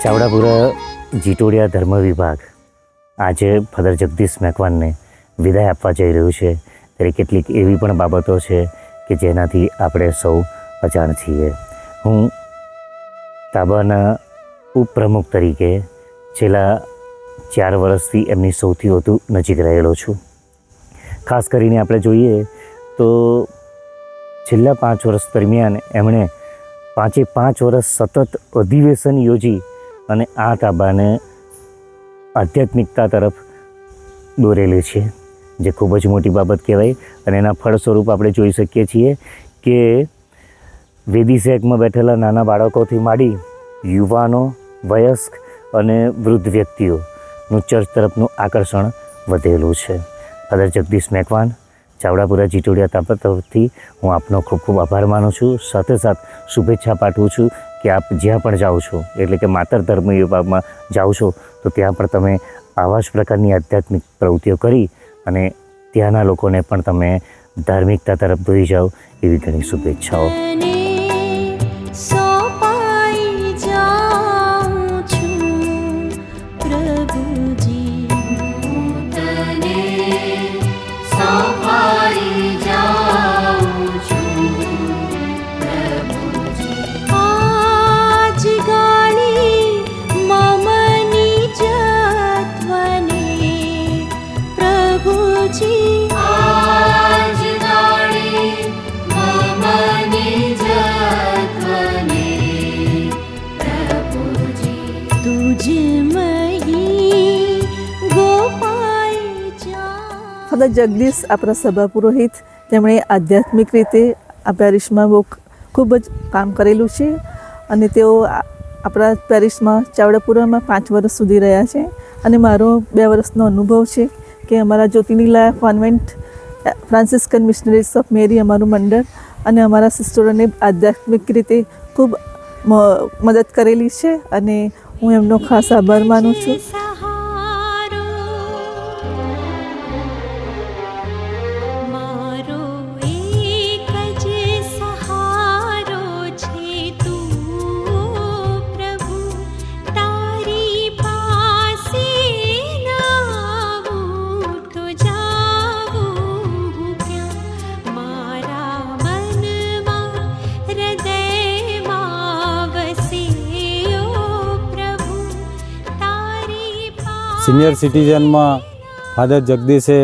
ચાવડાપુરા જીટોડિયા ધર્મ વિભાગ આજે ફાધર જગદીશ મેકવાનને વિદાય આપવા જઈ રહ્યું છે, ત્યારે કેટલીક એવી પણ બાબતો છે કે જેનાથી આપણે સૌ અજાણ છીએ. હું તાબાના ઉપપ્રમુખ તરીકે છેલ્લા 4 વર્ષથી એમની સૌથી વધુ નજીક રહેલો છું. ખાસ કરીને આપણે જોઈએ તો છેલ્લા 5 વર્ષ દરમિયાન એમણે 5 વર્ષ સતત અધિવેશન યોજી અને આ તાબાને આધ્યાત્મિકતા તરફ દોરેલી છે, જે ખૂબ જ મોટી બાબત કહેવાય. અને એના ફળ સ્વરૂપ આપણે જોઈ શકીએ છીએ કે વેદી શેકમાં બેઠેલા નાના બાળકોથી માંડી યુવાનો, વયસ્ક અને વૃદ્ધ વ્યક્તિઓનું ચર્ચ તરફનું આકર્ષણ વધેલું છે. ફાધર જગદીશ મેકવાન, ચાવડાપુરા જીટોડિયા તાબા તરફથી હું આપનો ખૂબ ખૂબ આભાર માનું છું. સાથે શુભેચ્છા પાઠવું છું કે આપ જ્યાં પણ જાઓ છો, એટલે કે માતર ધર્મ વિભાગમાં જાઓ છો, તો ત્યાં પણ તમે આવા જ પ્રકારની આધ્યાત્મિક પ્રવૃત્તિઓ કરી અને ત્યાંના લોકોને પણ તમે ધાર્મિકતા તરફ દોરી જાઓ, એવી ઘણી શુભેચ્છાઓ. ફાધર જગદીશ આપણા સભા પુરોહિત, તેમણે આધ્યાત્મિક રીતે આ પેરિસમાં બહુ ખૂબ જ કામ કરેલું છે અને તેઓ આપણા પેરિસમાં ચાવડાપુરામાં 5 વર્ષ સુધી રહ્યા છે. અને મારો 2 વર્ષનો અનુભવ છે કે અમારા જ્યોતિનીલા કોન્વેન્ટ ફ્રાન્સિસ્કન મિશનરીઝ ઓફ મેરી અમારું મંડળ અને અમારા સિસ્ટરોને આધ્યાત્મિક રીતે ખૂબ મદદ કરેલી છે અને હું એમનો ખાસ આભાર માનું છું. સિનિયર સિટીઝનમાં ફાધર જગદીશે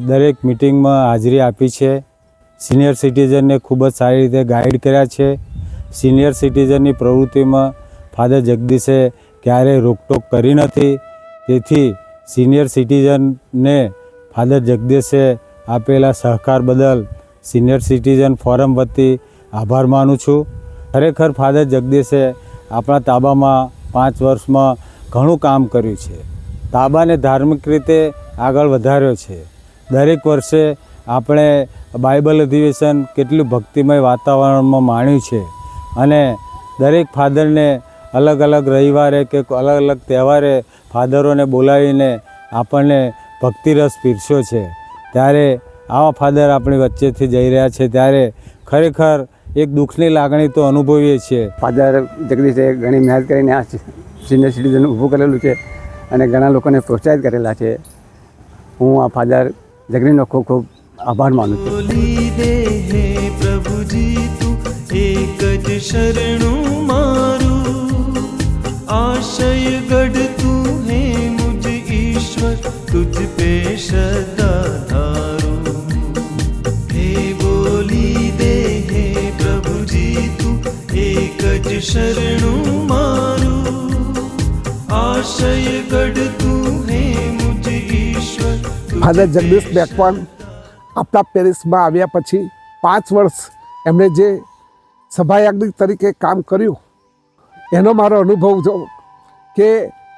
દરેક મિટિંગમાં હાજરી આપી છે. સિનિયર સિટીઝનને ખૂબ જ સારી રીતે ગાઈડ કર્યા છે. સિનિયર સિટીઝનની પ્રવૃત્તિમાં ફાધર જગદીશે ક્યારેય રોકટોક કરી નથી. તેથી સિનિયર સિટીઝનને ફાધર જગદીશે આપેલા સહકાર બદલ સિનિયર સિટીઝન ફોરમ વતી આભાર માનું છું. ખરેખર ફાધર જગદીશે આપણા તાબામાં 5 વર્ષમાં ઘણું કામ કર્યું છે. તાબાને ધાર્મિક રીતે આગળ વધાર્યો છે. દરેક વર્ષે આપણે બાઇબલ અધિવેશન કેટલું ભક્તિમય વાતાવરણમાં માણ્યું છે અને દરેક ફાધરને અલગ અલગ રવિવારે કે અલગ અલગ તહેવારે ફાધરોને બોલાવીને આપણને ભક્તિરસ પીરસ્યો છે. ત્યારે આવા ફાધર આપણી વચ્ચેથી જઈ રહ્યા છે ત્યારે ખરેખર એક દુઃખની લાગણી તો અનુભવીએ છીએ. ફાધર જગદીશે ઘણી મહેનત કરીને આ સિનિયર સિટીઝન ઊભું કરેલું છે અને ઘણા લોકોને પ્રોત્સાહિત કરેલા છે. હું આ ફાધર જગદીશનો ખૂબ ખૂબ આભાર માનું છું. પ્રભુજી તું એક જ શરણું મારું, આશય ગઢ તું હે મુझ ઈશ્વર, તુજ પે સદા ધારું. હે બોલી દે હે પ્રભુજી તું એક જ શરણું મારું, આશય ગઢ તું હે મુझ ઈશ્વર. ફાધર જગદીશ મેકવાન આપણા પેરિસમાં આવ્યા પછી 5 વર્ષ એમણે જે સભાયાજ્ઞિક તરીકે કામ કર્યું, એનો મારો અનુભવ જો કે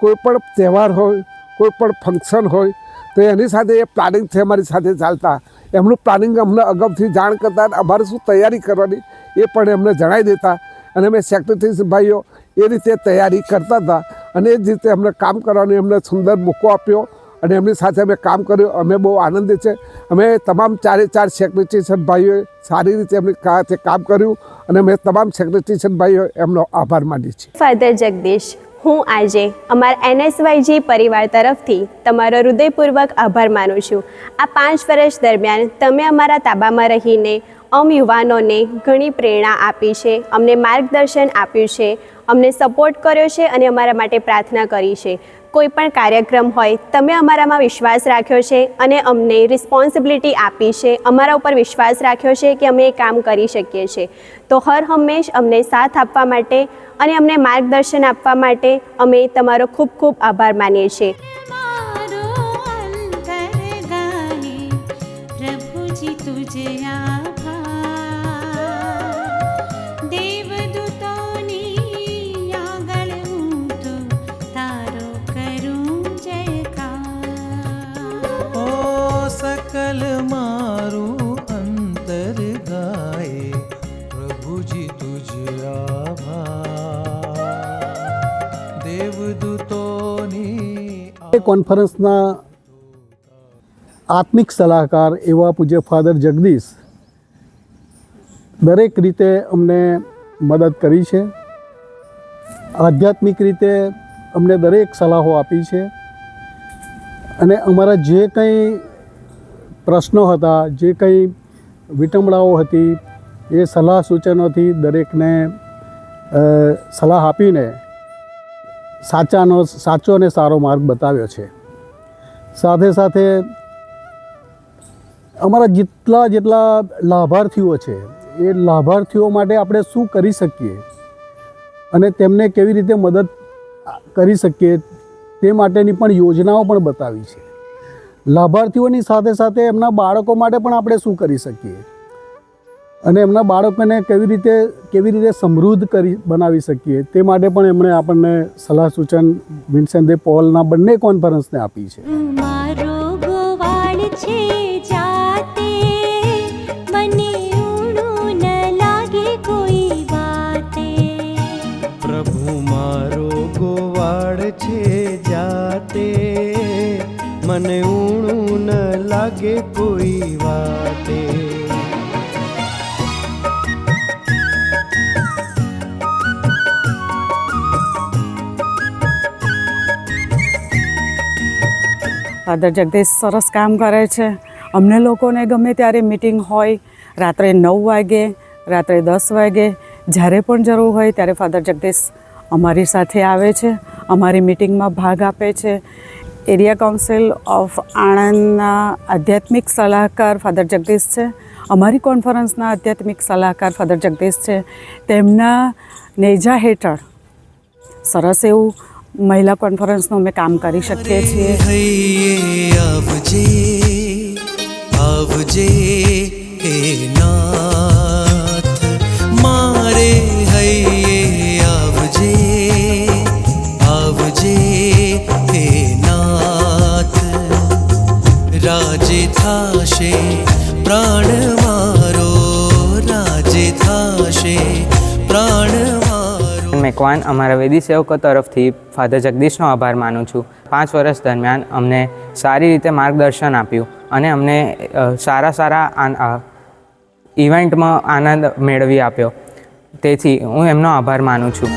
કોઈ પણ તહેવાર હોય, કોઈ પણ ફંક્શન હોય તો એની સાથે એ પ્લાનિંગથી અમારી સાથે ચાલતા. એમનું પ્લાનિંગ અમને અગાઉથી જાણ કરતા, અમારે શું તૈયારી કરવાની એ પણ એમને જણાવી દેતા અને અમે સેક્રેટરી ભાઈઓ એ રીતે તૈયારી કરતા હતા અને એ જ રીતે અમને કામ કરવાનો એમને સુંદર મોકો આપ્યો અને એમની સાથે અમે કામ કર્યું. અમે બહુ આનંદિત છે. અમે તમામ 4 સેક્રેટરીશન ભાઈઓએ સારી રીતે એમની સાથે કામ કર્યું અને મેં તમામ સેક્રેટરીશન ભાઈઓ એમનો આભાર માની છે. ફાધર જગદીશ, હું આજે અમારા NSYG પરિવાર તરફથી તમારો હૃદયપૂર્વક આભાર માનું છું. આ 5 વર્ષ દરમિયાન તમે અમારા તાબામાં રહીને યુવાનોને ઘણી પ્રેરણા આપી છે, અમને માર્ગદર્શન આપ્યું છે, અમને સપોર્ટ કર્યો છે અને અમારા માટે પ્રાર્થના કરી છે. કોઈ પણ કાર્યક્રમ હોય તમે અમારામાં વિશ્વાસ રાખ્યો છે અને અમને રિસ્પોન્સિબિલિટી આપી છે, અમારા ઉપર વિશ્વાસ રાખ્યો છે કે અમે એ કામ કરી શકીએ છીએ. તો હર હંમેશ અમને સાથ આપવા માટે અને અમને માર્ગદર્શન આપવા માટે અમે તમારો ખૂબ ખૂબ આભાર માનીએ છીએ. सकल मारू अंतर गाए प्रभुजी तुझ आभार देवदूतोनी કોન્ફરન્સના આત્મિક સલાહકાર એવા પૂજ્ય ફાધર જગદીશ દરેક રીતે અમને મદદ કરી છે. આધ્યાત્મિક રીતે અમને દરેક સલાહો આપી છે અને અમારા જે કંઈ પ્રશ્નો હતા, જે કંઈ વિટંબણાઓ હતી, એ સલાહ સૂચનોથી દરેકને સલાહ આપીને સાચો અને સારો માર્ગ બતાવ્યો છે. સાથે સાથે અમારા જેટલા લાભાર્થીઓ છે એ લાભાર્થીઓ માટે આપણે શું કરી શકીએ અને તેમને કેવી રીતે મદદ કરી શકીએ તે માટેની પણ યોજનાઓ પણ બતાવી છે. લાભાર્થીઓની સાથે સાથે એમના બાળકો માટે પણ આપણે શું કરી શકીએ અને એમના બાળકોને કેવી રીતે સમૃદ્ધ બનાવી શકીએ તે માટે પણ એમણે આપણને સલાહ સૂચન વિન્સેન્ટ દે પોલના બંને કોન્ફરન્સને આપી છે. મારો ગોવાળ છે જાતે, મને ઊણું ન લાગે કોઈ વાતે. प्रभु मारो गोवाड़ छे जाते मन ऊणुं न लागे कोई वाते. ફાધર જગદીશ સરસ કામ કરે છે. અમને લોકોને ગમે ત્યારે મિટિંગ હોય, રાત્રે 9 વાગે, રાત્રે 10 વાગે, જ્યારે પણ જરૂર હોય ત્યારે ફાધર જગદીશ અમારી સાથે આવે છે, અમારી મિટિંગમાં ભાગ આપે છે. એરિયા કાઉન્સિલ ઓફ આણંદના આધ્યાત્મિક સલાહકાર ફાધર જગદીશ છે. અમારી કોન્ફરન્સના આધ્યાત્મિક સલાહકાર ફાધર જગદીશ છે. તેમના નેજા હેઠળ સરસ એવું મહિલા કોન્ફરન્સનું અમે કામ કરી શકીએ છીએ. આવજે આવજે હે નાથ મારે હૈયે આવજે આવજે હે નાથ. રાજે થાશે પ્રાણ મારો, રાજે થાશે પ્રાણ મારો. મેકવાન અમારા વેદી સેવકો તરફથી ફાધર જગદીશનો આભાર માનું છું. 5 વર્ષ દરમિયાન અમને સારી રીતે માર્ગદર્શન આપ્યું અને અમને સારા ઇવેન્ટમાં આનંદ મેળવી આપ્યો. તેથી હું એમનો આભાર માનું છું.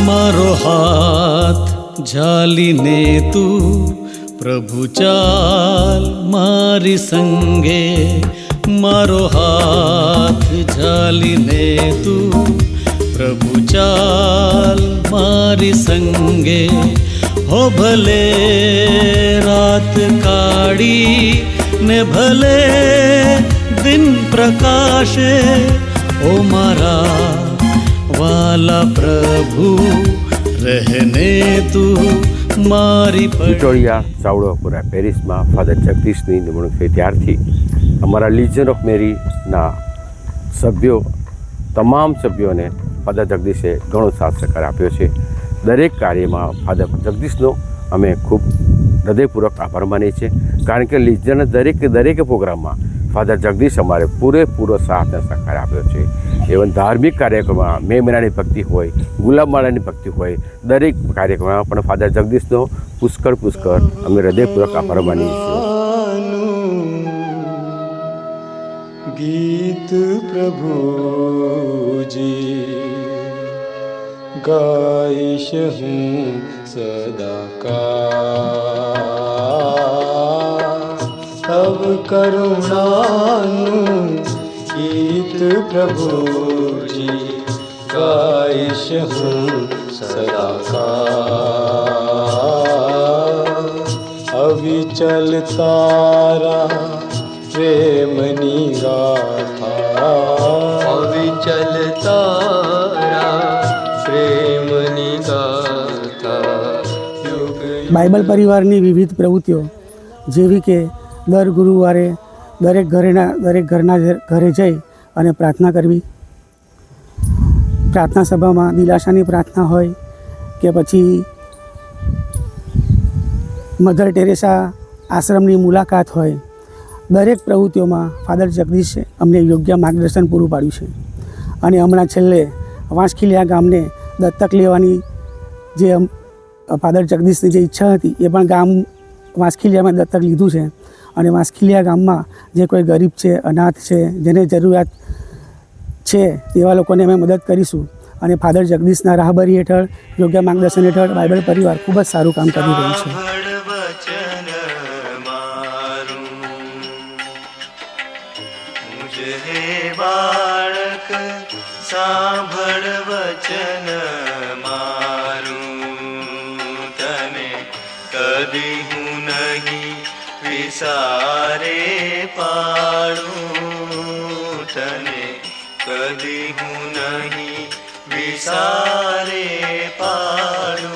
મારો હાથ ઝાલીને તું પ્રભુ ચાલ મારી સંગે. મારો હાથ ઝાલીને તું પ્રભુ ચાલ મારી સંગે. હો ભલે રાત કાળી ને ભલે દિન પ્રકાશે, ઓ મારા વાલા પ્રભુ રહેને તું મારી. વિક્ટોરિયા ચાવડાપુરા પેરિસમાં ફાધર જગદીશની નિમણૂક થઈ ત્યારથી અમારા લિજન ઓફ મેરીના સભ્યો, તમામ સભ્યોને ફાધર જગદીશે ઘણો સાથ સહકાર આપ્યો છે. દરેક કાર્યમાં ફાધર જગદીશનો અમે ખૂબ હૃદયપૂર્વક આભાર માનીએ છીએ, કારણ કે લિજનના દરેક પ્રોગ્રામમાં ફાધર જગદીશ અમારે પૂરેપૂરો સાથ અને સહકાર આપ્યો છે. એવન ધાર્મિક કાર્યક્રમમાં મે મહિનાની ભક્તિ હોય, ગુલાબમાળાની ભક્તિ હોય, દરેક કાર્યક્રમમાં પણ ફાધર જગદીશનો પુષ્કળ અમે હૃદયપૂર્વક આભાર માનીએ છીએ. ગીત ગીત પ્રભુજી ગાઈશ હું સદાકાળ. તવ કરુણાનું ગીત પ્રભુજી ગાઈશ હું સદાકાળ. અવિચલ તારા પ્રેમની ગાથા, અવિચલ તારા પ્રેમની ગાથા. બાઇબલ પરિવારની વિવિધ પ્રવૃત્તિઓ જેવી કે દર ગુરુવારે દરેક ઘરના ઘરે જઈ અને પ્રાર્થના કરવી, પ્રાર્થના સભામાં દિલાસાની પ્રાર્થના હોય કે પછી મધર ટેરેસા આશ્રમની મુલાકાત હોય, દરેક પ્રવૃત્તિઓમાં ફાધર જગદીશે અમને યોગ્ય માર્ગદર્શન પૂરું પાડ્યું છે. અને હમણાં છેલ્લે વાંસખીલિયા ગામને દત્તક લેવાની જે ફાધર જગદીશની જે ઈચ્છા હતી એ પણ ગામ વાંસખીલિયામાં દત્તક લીધું છે. અને વાંસખીલિયા ગામમાં જે કોઈ ગરીબ છે, અનાથ છે, જેને જરૂરિયાત છે તેવા લોકોને અમે મદદ કરીશું. અને ફાધર જગદીશના રાહબરી હેઠળ યોગ્ય માર્ગદર્શન હેઠળ બાઇબલ પરિવાર ખૂબ જ સારું કામ કરી રહ્યું છે. બાળક સાંભળ વચન મારું, તને કદી હું નહીં વિસારે પાડું, તને કદી હું નહીં વિસારે પાડું.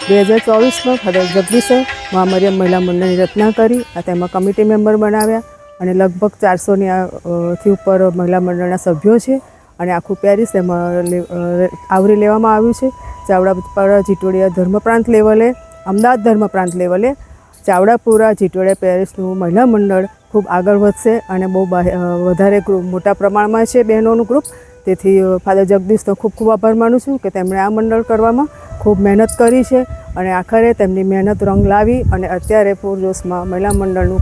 બે 2024 ફાધર જગદીશે મહામરિયમ મહિલા મંડળની રચના કરી, તેમાં કમિટી મેમ્બર બનાવ્યા અને લગભગ 400થી ઉપર મહિલા મંડળના સભ્યો છે. અને આખું પેરિસ એમાં આવરી લેવામાં આવ્યું છે. ચાવડાપુરા જીટોડિયા ધર્મપ્રાંત લેવલે, અમદાવાદ ધર્મપ્રાંત લેવલે ચાવડાપુરા જીટોડિયા પેરિસનું મહિલા મંડળ ખૂબ આગળ વધશે અને બહુ વધારે મોટા પ્રમાણમાં છે બહેનોનું ગ્રુપ. તેથી ફાધર જગદીશનો ખૂબ ખૂબ આભાર માનું છું કે તેમણે આ મંડળ કરવામાં ખૂબ મહેનત કરી છે અને આખરે તેમની મહેનત રંગ લાવી અને અત્યારે પૂરજોશમાં મહિલા મંડળનું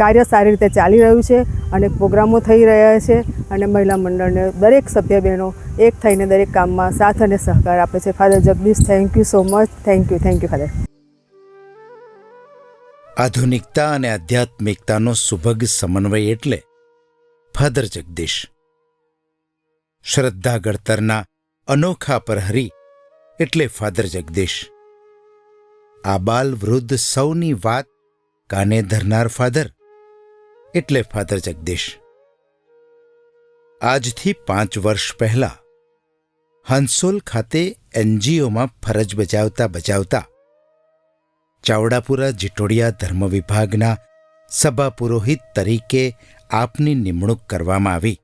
કાર્ય સારી રીતે ચાલી રહ્યું છે અને પ્રોગ્રામો થઈ રહ્યા છે. અને મહિલા મંડળને દરેક સભ્ય બહેનો એક થઈને દરેક કામમાં સાથ અને સહકાર આપે છે. Father Jagdish, thank you so much. Thank you father. આધુનિકતા અને આધ્યાત્મિકતાનો સુભગ સમન્વય એટલે ફાધર જગદીશ. શ્રદ્ધા ગળતરના અનોખા પ્રહરી એટલે ફાધર જગદીશ. આબાલ વૃદ્ધ સૌની વાત કાને ધરનાર ફાધર એટલે ફાધર જગદીશ. આજથી 5 વર્ષ પહેલા હંસોલ ખાતે એનજીઓમાં ફરજ બજાવતા ચાવડાપુરા જીટોડિયા ધર્મ વિભાગના સભા પુરોહિત તરીકે આપની નિમણૂક કરવામાં આવી.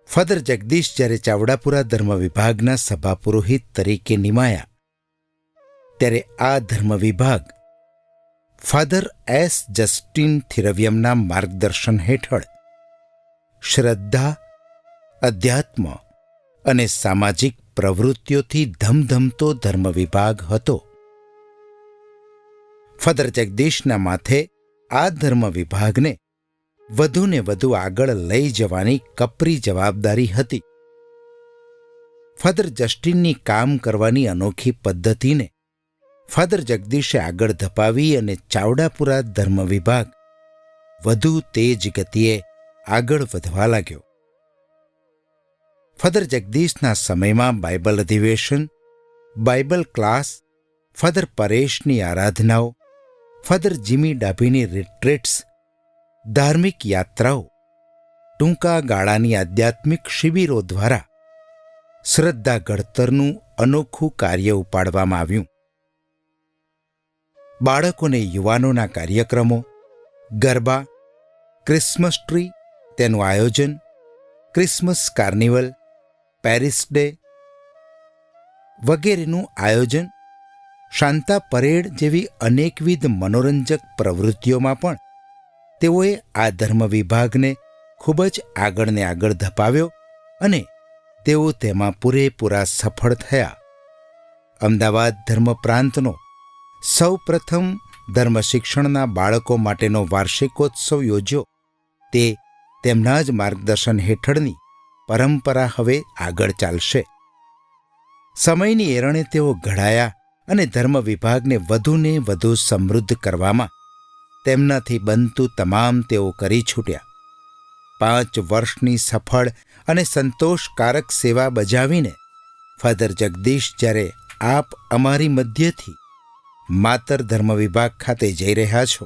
ફાધર જગદીશ જ્યારે ચાવડાપુરા ધર્મ વિભાગના સભા પુરોહિત તરીકે નિમાયા ત્યારે આ ધર્મ વિભાગ ફાધર એસ જસ્ટિન થિરવિયમના માર્ગદર્શન હેઠળ શ્રદ્ધા, અધ્યાત્મ અને સામાજિક પ્રવૃત્તિઓથી ધમધમતો ધર્મ વિભાગ હતો. ફાધર જગદીશના માથે આ ધર્મ વિભાગને વધુને વધુ આગળ લઈ જવાની કપરી જવાબદારી હતી. ફાધર જસ્ટિનની કામ કરવાની અનોખી પદ્ધતિને ફાધર જગદીશે આગળ ધપાવી અને ચાવડાપુરા ધર્મ વિભાગ વધુ તેજ ગતિએ આગળ વધવા લાગ્યો. ફાધર જગદીશના સમયમાં બાઇબલ અધિવેશન, બાઇબલ ક્લાસ, ફાધર પરેશની આરાધનાઓ, ફાધર જીમી ડાભીની રિટ્રીટ્સ, ધાર્મિક યાત્રાઓ, ટૂંકા ગાળાની આધ્યાત્મિક શિબિરો દ્વારા શ્રદ્ધા ઘડતરનું અનોખું કાર્ય ઉપાડવામાં આવ્યું. બાળકોને યુવાનોના કાર્યક્રમો, ગરબા, ક્રિસમસ ટ્રી, તેનું આયોજન, ક્રિસમસ કાર્નિવલ, પેરિસ ડે વગેરેનું આયોજન, શાંતા પરેડ જેવી અનેકવિધ મનોરંજક પ્રવૃત્તિઓમાં પણ તેઓએ આ ધર્મ વિભાગને ખૂબ જ આગળને આગળ ધપાવ્યો અને તેઓ તેમાં પૂરેપૂરા સફળ થયા. અમદાવાદ ધર્મ પ્રાંતનો સૌ પ્રથમ ધર્મ શિક્ષણના બાળકો માટેનો વાર્ષિકોત્સવ યોજ્યો. તે તેમના જ માર્ગદર્શન હેઠળની પરંપરા હવે આગળ ચાલશે. સમયની એરણે તેઓ ઘડાયા અને ધર્મ વિભાગને વધુને વધુ સમૃદ્ધ કરવામાં તેમનાથી બનતું તમામ તેઓ કરી છૂટ્યા. 5 વર્ષની સફળ અને સંતોષકારક સેવા બજાવીને ફાધર જગદીશ જ્યારે આપ અમારી મધ્યથી માતર ધર્મ વિભાગ ખાતે જઈ રહ્યા છો,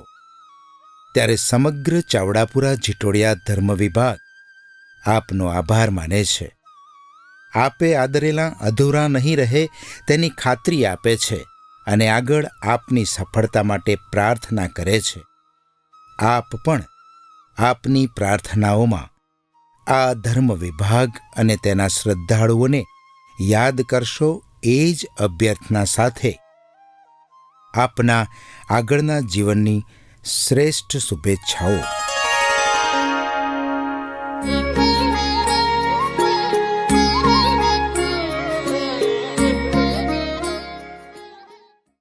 ત્યારે સમગ્ર ચાવડાપુરા જીટોડિયા ધર્મ વિભાગ આપનો આભાર માને છે. આપે આદરેલા અધૂરા નહીં રહે તેની ખાતરી આપે છે અને આગળ આપની સફળતા માટે પ્રાર્થના કરે છે. આપ પણ આપની પ્રાર્થનાઓમાં આ ધર્મ વિભાગ અને તેના શ્રદ્ધાળુઓને યાદ કરશો, એ જ અભ્યર્થના સાથે આપના આગળના જીવનની શ્રેષ્ઠ શુભેચ્છાઓ.